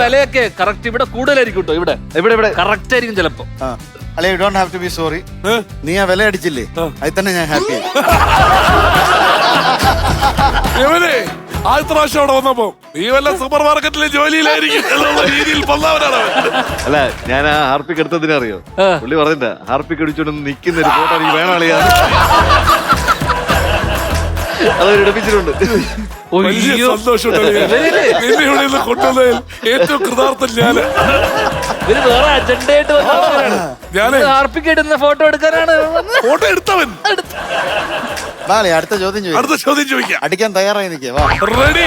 വിലയൊക്കെ കറക്റ്റ് ഇവിടെ കൂടുതലായിരിക്കും കേട്ടോ. ഇവിടെ കറക്റ്റ് ആയിരിക്കും ചിലപ്പോ. അല്ലെ, you don't have to be sorry. നീ ആ വില അടിച്ചില്ലേ, അതിൽ തന്നെ ഞാൻ ഹാപ്പി. ആദ്യത്തെ പ്രാവശ്യം അവിടെ വന്നപ്പോ നീ വല്ല സൂപ്പർ മാർക്കറ്റിലെ ജോലിയിലായിരിക്കും എന്നുള്ള രീതിയിൽ വന്നവനാണ്. അല്ല, ഞാൻ ആ ഹാർപ്പിക്ക് എടുത്തതിനെ അറിയോ? പുള്ളി പറഞ്ഞില്ല, ഹാർപ്പിക്ക് അടിച്ചോണ്ട് നിക്കുന്ന ഒരു ഫോട്ടോ എനിക്ക് വേണം അളിയാ. അതൊരുപ്പിച്ചിട്ടുണ്ട്. വലിയ സന്തോഷം കൊണ്ടുവന്നതിൽ ഏറ്റവും കൃതാർത്ഥൻ ഞാന്. വേറെ അജണ്ടയായിട്ട് ഹാർപ്പിക്കിടുന്ന ഫോട്ടോ എടുക്കാനാണ്. ഫോട്ടോ എടുത്തവൻ. അടുത്ത ചോദ്യം ചോദിക്കാം. അടിക്കാൻ തയ്യാറായി നിൽക്കുക. റെഡി.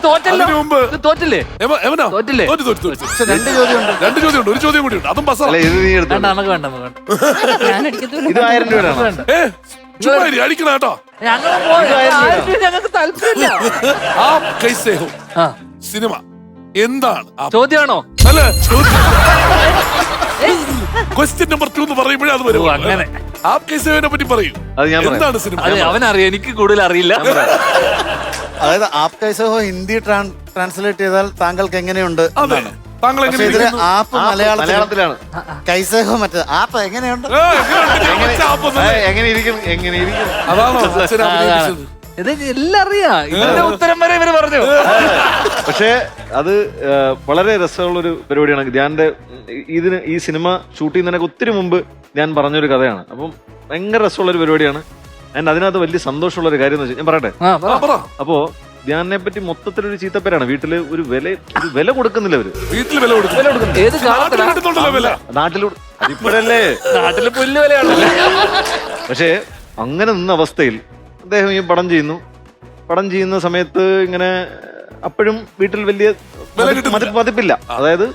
തോറ്റില്ലേ? തോറ്റില്ലേ? രണ്ട് ചോദ്യമുണ്ട്. ഒരു ചോദ്യം കൂടി ഉണ്ട്. അതും ബസ്സാണ്. നമുക്ക് വേണ്ട. ഇത് 1000 രൂപയാണ്. അടിക്കണം കേട്ടോ. ഞങ്ങൾക്ക് താല്പര്യമില്ല. സിനിമ എന്താണ്? ചോദ്യമാണോ? അല്ല, ക്വസ്റ്റ്യൻ നമ്പർ 2 എന്ന് പറയുമ്പോഴേ അത് വരും. അങ്ങനെ ആപ് കൈസേവിനെ പറ്റി പറയൂ. എന്താണ് സിനിമ? അവനറിയാം, എനിക്ക് കൂടുതൽ അറിയില്ല. അതായത് ആപ് കൈസേ ഹോ ഹിന്ദി ട്രാൻസ്ലേറ്റ് ചെയ്താൽ താങ്കൾക്ക് എങ്ങനെയുണ്ട്? താങ്കൾ ആപ്പ് മലയാളത്തിലാണ്. കൈസേ ഹോ മറ്റേ ആപ്പ് എങ്ങനെയുണ്ട്? അതാണോ അച്ഛൻ അഭിനയിച്ചത്? എല്ലാം അറിയാം. ഇതിന്റെ ഉത്തരം വരെ ഇവര് പറഞ്ഞു. പക്ഷേ അത് വളരെ രസമുള്ളൊരു പരിപാടിയാണ്. ധ്യാന്റെ ഈ സിനിമ ഷൂട്ട് ചെയ്യുന്നതിനൊക്കെ ഒത്തിരി മുമ്പ് ഞാൻ പറഞ്ഞൊരു കഥയാണ്. അപ്പം ഭയങ്കര രസമുള്ളൊരു പരിപാടിയാണ്. ആൻഡ് അതിനകത്ത് വലിയ സന്തോഷമുള്ളൊരു കാര്യം എന്ന് വെച്ചാൽ ഞാൻ പറയട്ടെ. അപ്പോ ധ്യാനെ പറ്റി മൊത്തത്തിലൊരു ചീത്തപ്പേരാണ്. വീട്ടില് ഒരു വില കൊടുക്കുന്നില്ല അവര്. വീട്ടിൽ വില കൊടുക്കും. ഏത് കാലത്തിലുള്ള നാട്ടിലൂടെ അതിപ്പോഴല്ലേ നാട്ടില് പുല്ല് വിലയാണല്ലേ. പക്ഷേ അങ്ങനെ നിന്ന അവസ്ഥയിൽ അദ്ദേഹം ഈ പടം ചെയ്യുന്ന സമയത്ത് ഇങ്ങനെ അപ്പോഴും വീട്ടിൽ വലിയ മതിപ്പില്ല. അതായത്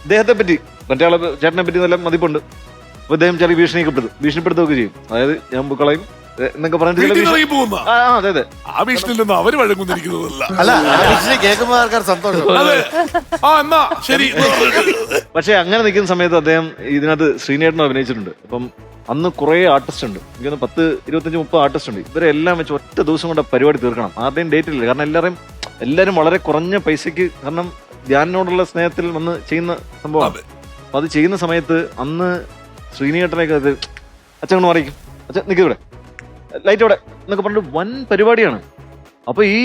അദ്ദേഹത്തെ പറ്റി, മറ്റേ ആളെ ചേട്ടനെ പറ്റി നല്ല മതിപ്പുണ്ട്. അപ്പൊ അദ്ദേഹം ചെറിയ ഭീഷണിപ്പെടുത്തുകയൊക്കെ ചെയ്യും. അതായത് ഞാൻ കളയും എന്നൊക്കെ പറഞ്ഞിട്ട്. അതെ. ആ ഭീഷണിയിൽ അവര് വഴങ്ങുന്നിരിക്കുന്നതല്ല. കേൾക്കുമ്പോൾ ആൾക്കാർ സന്തോഷം. പക്ഷെ അങ്ങനെ നിൽക്കുന്ന സമയത്ത് അദ്ദേഹം ഇതിനകത്ത് ശ്രീനേട്ടനും അഭിനയിച്ചിട്ടുണ്ട്. അപ്പം അന്ന് കുറെ ആർട്ടിസ്റ്റ് ഉണ്ട്. എനിക്ക് 10, 25, 30 ആർട്ടിസ്റ്റ് ഉണ്ട്. ഇവരെല്ലാം വെച്ച് ഒറ്റ ദിവസം കൊണ്ട് പരിപാടി തീർക്കണം. ആദ്യം ഡേറ്റ് ഇല്ല. കാരണം എല്ലാവരും വളരെ കുറഞ്ഞ പൈസക്ക്, കാരണം ധ്യാനോടുള്ള സ്നേഹത്തിൽ വന്ന് ചെയ്യുന്ന സംഭവമാണ്. അപ്പൊ അത് ചെയ്യുന്ന സമയത്ത് അന്ന് ശ്രീനേട്ടനൊക്കെ അത് അച്ഛൻ മാറിക്കും, അച്ഛൻ നിൽക്കിവിടെ, ലൈറ്റ് അവിടെ എന്നൊക്കെ പറഞ്ഞിട്ട് വൻ പരിപാടിയാണ്. അപ്പൊ ഈ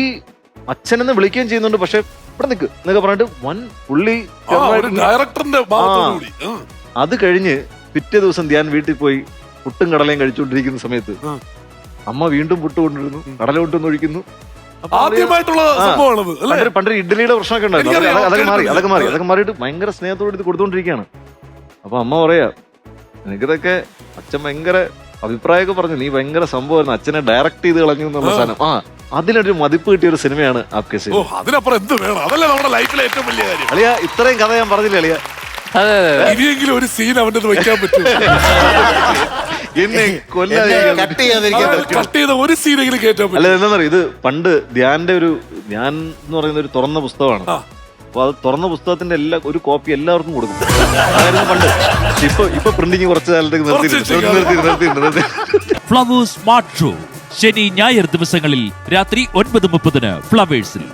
അച്ഛനെന്ന് വിളിക്കുകയും ചെയ്യുന്നുണ്ട്. പക്ഷെ ഇവിടെ നിൽക്ക് എന്നൊക്കെ പറഞ്ഞിട്ട് വൻ പുള്ളി ഡയറക്ടറിന്റെ. അത് കഴിഞ്ഞ് പിറ്റേ ദിവസം ധ്യാൻ വീട്ടിൽ പോയി പുട്ടും കടലയും കഴിച്ചുകൊണ്ടിരിക്കുന്ന സമയത്ത് അമ്മ വീണ്ടും പുട്ട് കൊണ്ടിരുന്നു, കടല കൊണ്ടൊന്ന് ഒഴിക്കുന്നു. ആദ്യമായിട്ടുള്ള സംഭവമാണ്. പണ്ട് ഇഡ്ഡലിയുടെ പ്രശ്നമൊക്കെ ഉണ്ടായിരുന്നു. അതൊക്കെ മാറിയിട്ട് ഭയങ്കര സ്നേഹത്തോടെ ഇത് കൊടുത്തോണ്ടിരിക്കുകയാണ്. അപ്പൊ അമ്മ പറയാ, എനിക്കിതൊക്കെ അച്ഛൻ ഭയങ്കര അഭിപ്രായമൊക്കെ പറഞ്ഞു, നീ ഭയങ്കര സംഭവമായിരുന്നു, അച്ഛനെ ഡയറക്ട് ചെയ്ത് കളഞ്ഞു എന്നുള്ള സാധനം. അതിനൊരു മതിപ്പ് കിട്ടിയ ഒരു സിനിമയാണ് ആപ് കൈസേ. അതിനപ്പുറം എന്ത് വേണം? അതല്ലേ നമ്മുടെ ലൈഫിലെ ഏറ്റവും വലിയ കാര്യം. അളിയ, ഇത്രയും കഥ ഞാൻ പറഞ്ഞില്ല അളിയ. ഇനിയെങ്കിലും ഒരു സീൻ അവന്റെ വയ്ക്കാൻ പറ്റും. എന്നെ കട്ട് ചെയ്ത ഒരു സീനെങ്കിലും കേട്ടാൻ പറ്റും. അല്ല, എന്താ പറയുക, ഇത് പണ്ട് ധ്യാന്റെ ധ്യാൻ എന്ന് പറയുന്ന ഒരു തുറന്ന പുസ്തകമാണ്. അപ്പൊ അത് തുറന്ന പുസ്തകത്തിന്റെ ഒരു കോപ്പി എല്ലാവർക്കും കൊടുക്കും. അതായിരുന്നു പണ്ട്. ഇപ്പൊ പ്രിന്റിങ് കുറച്ച് കാലത്തേക്ക് നിർത്തി. ഫ്ലവേഴ്സ് സ്മാർട്ട് ഷോ ശനി ഞായർ ദിവസങ്ങളിൽ രാത്രി 9:30 ഫ്ലവേഴ്സിൽ.